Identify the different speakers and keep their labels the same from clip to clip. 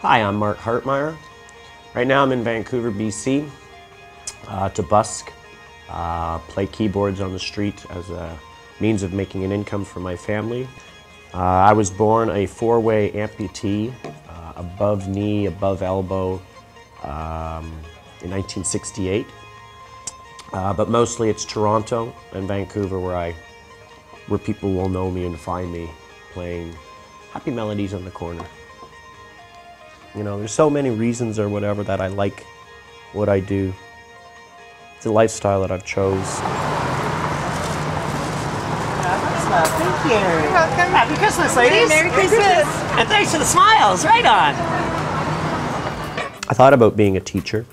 Speaker 1: Hi, I'm Mark Hartmaier. Right now I'm in Vancouver, BC to busk, play keyboards on the street as a means of making an income for my family. I was born a four-way amputee, above knee, above elbow, in 1968. But mostly it's Toronto and Vancouver where people will know me and find me playing happy melodies on the corner. You know, there's so many reasons or whatever that I like what I do. It's a lifestyle that I've chose.
Speaker 2: Thank you.
Speaker 3: You're welcome.
Speaker 2: Happy Christmas, ladies.
Speaker 3: Merry Christmas.
Speaker 2: And thanks for the smiles. Right on.
Speaker 1: I thought about being a teacher,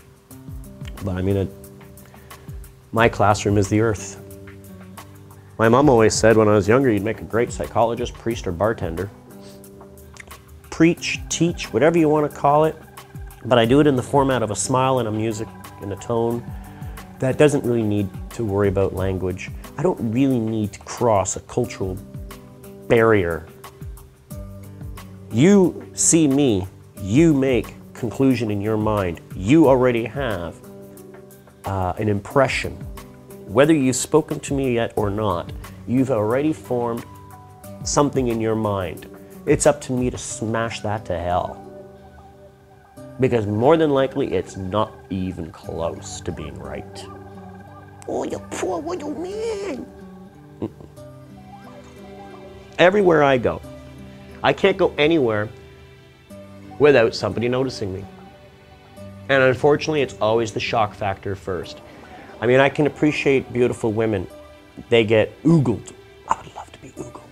Speaker 1: but I mean, my classroom is the earth. My mom always said when I was younger, you'd make a great psychologist, priest, or bartender. Preach, teach, whatever you want to call it, but I do it in the format of a smile and a music and a tone that doesn't really need to worry about language. I don't really need to cross a cultural barrier. You see me, you make conclusion in your mind. You already have an impression. Whether you've spoken to me yet or not, you've already formed something in your mind. It's up to me to smash that to hell. Because more than likely, it's not even close to being right. Oh, you poor little man. Everywhere I go, I can't go anywhere without somebody noticing me. And unfortunately, it's always the shock factor first. I mean, I can appreciate beautiful women. They get oogled. I would love to be oogled.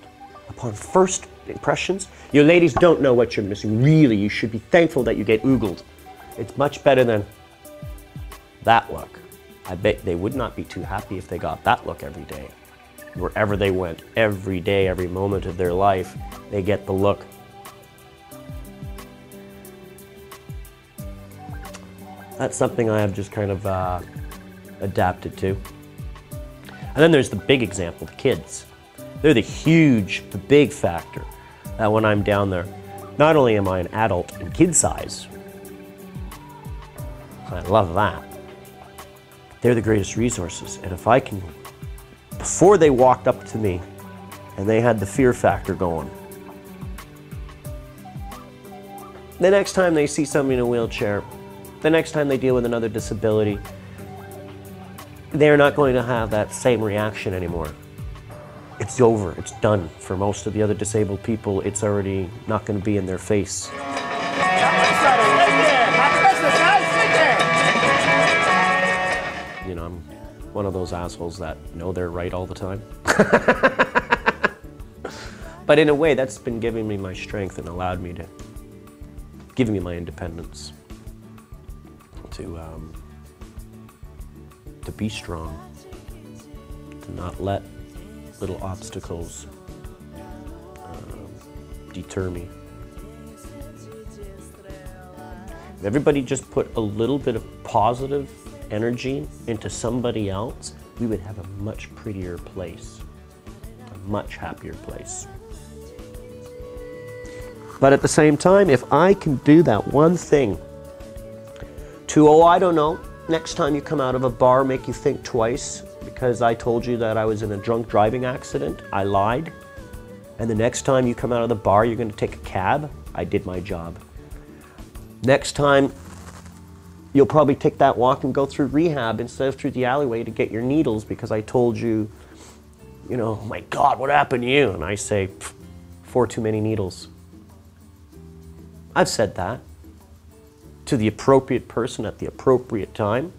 Speaker 1: Upon first impressions, you ladies don't know what you're missing. Really, you should be thankful that you get oogled. It's much better than that look. I bet they would not be too happy if they got that look every day. Wherever they went, every day, every moment of their life, they get the look. That's something I have just kind of adapted to. And then there's the big example, the kids. They're the big factor that when I'm down there, not only am I an adult in kid size, I love that, they're the greatest resources. And if I can, before they walked up to me and they had the fear factor going, the next time they see somebody in a wheelchair, the next time they deal with another disability, they're not going to have that same reaction anymore. It's over, it's done. For most of the other disabled people, it's already not going to be in their face. You know, I'm one of those assholes that know they're right all the time. But in a way, that's been giving me my strength and allowed me to, giving me my independence to be strong, to not let little obstacles deter me. If everybody just put a little bit of positive energy into somebody else, we would have a much prettier place, a much happier place. But at the same time, if I can do that one thing to, oh, I don't know, next time you come out of a bar, make you think twice, because I told you that I was in a drunk driving accident, I lied. And the next time you come out of the bar, you're going to take a cab, I did my job. Next time, you'll probably take that walk and go through rehab instead of through the alleyway to get your needles because I told you, you know, oh my God, what happened to you? And I say, 4 too many needles. I've said that to the appropriate person at the appropriate time.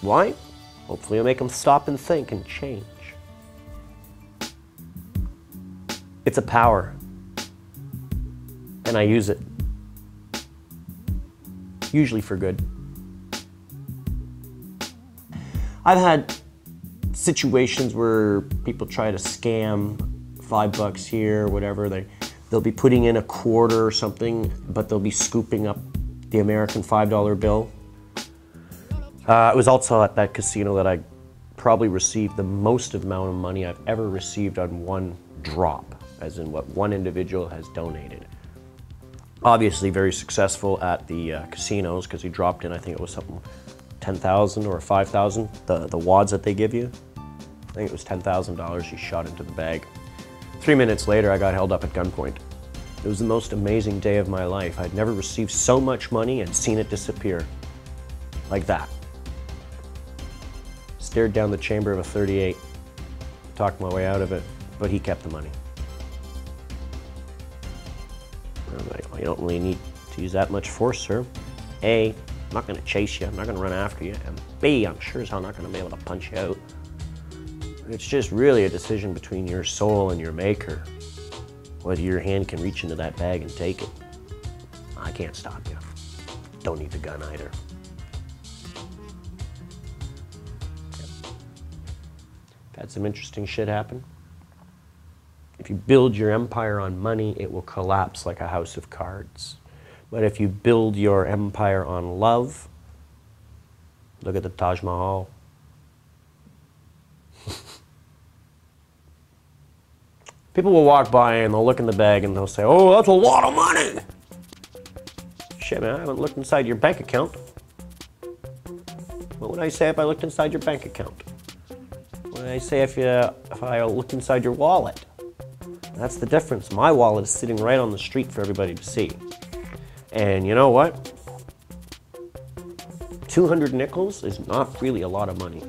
Speaker 1: Why? Hopefully it'll make them stop and think and change. It's a power, and I use it, usually for good. I've had situations where people try to scam $5 here, whatever. They'll be putting in a quarter or something, but they'll be scooping up the American $5 bill. It was also at that casino that I probably received the most amount of money I've ever received on one drop, as in what one individual has donated. Obviously very successful at the casinos because he dropped in, I think it was something 10,000 or 5,000, the wads that they give you. I think it was $10,000 he shot into the bag. 3 minutes later, I got held up at gunpoint. It was the most amazing day of my life. I'd never received so much money and seen it disappear. Like that. Stared down the chamber of a 38, talked my way out of it, but he kept the money. I'm like, well, you don't really need to use that much force, sir. A, I'm not gonna chase you, I'm not gonna run after you, and B, I'm sure as hell not gonna be able to punch you out. It's just really a decision between your soul and your maker, whether your hand can reach into that bag and take it. I can't stop you. Don't need the gun either. Had some interesting shit happen. If you build your empire on money, it will collapse like a house of cards. But if you build your empire on love, look at the Taj Mahal. People will walk by and they'll look in the bag and they'll say, oh, that's a lot of money. Shit, man, I haven't looked inside your bank account. What would I say if I looked inside your bank account? What would I say if I looked inside your wallet? That's the difference. My wallet is sitting right on the street for everybody to see. And you know what? 200 nickels is not really a lot of money.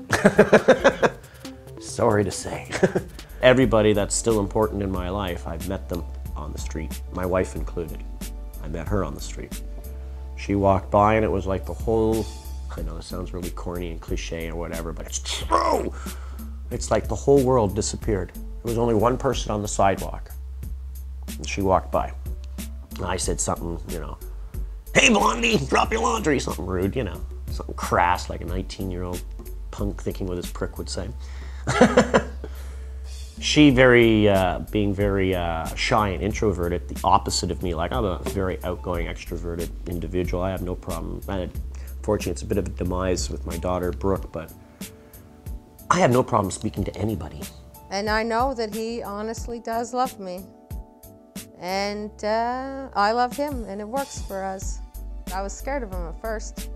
Speaker 1: Sorry to say. Everybody that's still important in my life, I've met them on the street, my wife included. I met her on the street. She walked by and it was like the whole, I know this sounds really corny and cliche or whatever, but it's true. It's like the whole world disappeared. There was only one person on the sidewalk. And she walked by. And I said something, you know, hey Blondie, drop your laundry, something rude, you know, something crass like a 19-year-old punk thinking what his prick would say. She being very shy and introverted, the opposite of me. Like, I'm a very outgoing, extroverted individual. I have no problem. Fortunately, it's a bit of a demise with my daughter, Brooke, but I have no problem speaking to anybody.
Speaker 3: And I know that he honestly does love me. And I love him, and it works for us. I was scared of him at first,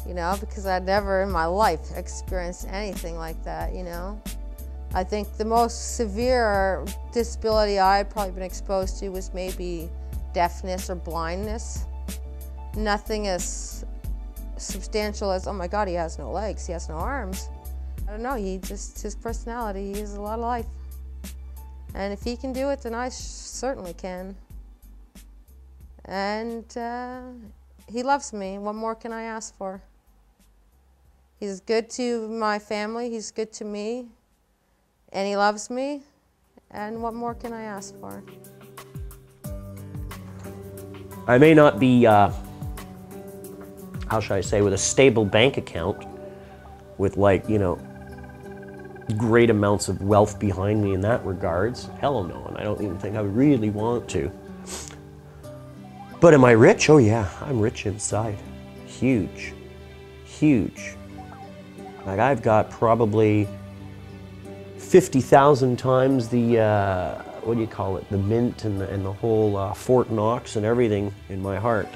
Speaker 3: you know, because I'd never in my life experienced anything like that, you know. I think the most severe disability I'd probably been exposed to was maybe deafness or blindness. Nothing as substantial as, oh my God, he has no legs, he has no arms. I don't know, his personality, he has a lot of life. And if he can do it, then I certainly can. And he loves me. What more can I ask for? He's good to my family, he's good to me. And he loves me, and what more can I ask for?
Speaker 1: I may not be, how should I say, with a stable bank account, with like, you know, great amounts of wealth behind me in that regards. Hell no, and I don't even think I really want to. But am I rich? Oh yeah, I'm rich inside. Huge, huge. Like I've got probably 50,000 times the, what do you call it, the mint and the whole Fort Knox and everything in my heart.